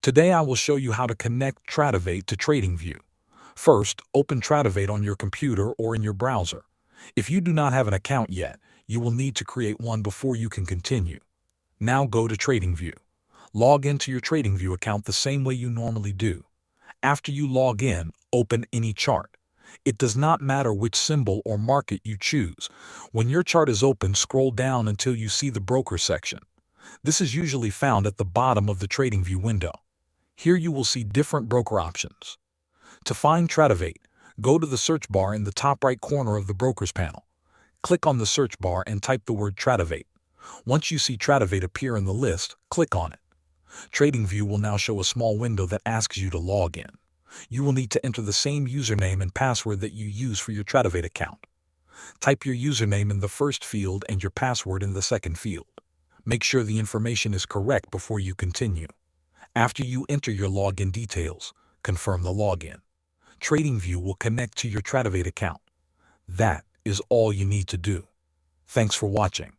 Today I will show you how to connect Tradovate to TradingView. First, open Tradovate on your computer or in your browser. If you do not have an account yet, you will need to create one before you can continue. Now go to TradingView. Log into your TradingView account the same way you normally do. After you log in, open any chart. It does not matter which symbol or market you choose. When your chart is open, scroll down until you see the broker section. This is usually found at the bottom of the TradingView window. Here you will see different broker options. To find Tradovate, go to the search bar in the top right corner of the brokers panel. Click on the search bar and type the word Tradovate. Once you see Tradovate appear in the list, click on it. TradingView will now show a small window that asks you to log in. You will need to enter the same username and password that you use for your Tradovate account. Type your username in the first field and your password in the second field. Make sure the information is correct before you continue. After you enter your login details, confirm the login. TradingView will connect to your Tradovate account. That is all you need to do. Thanks for watching.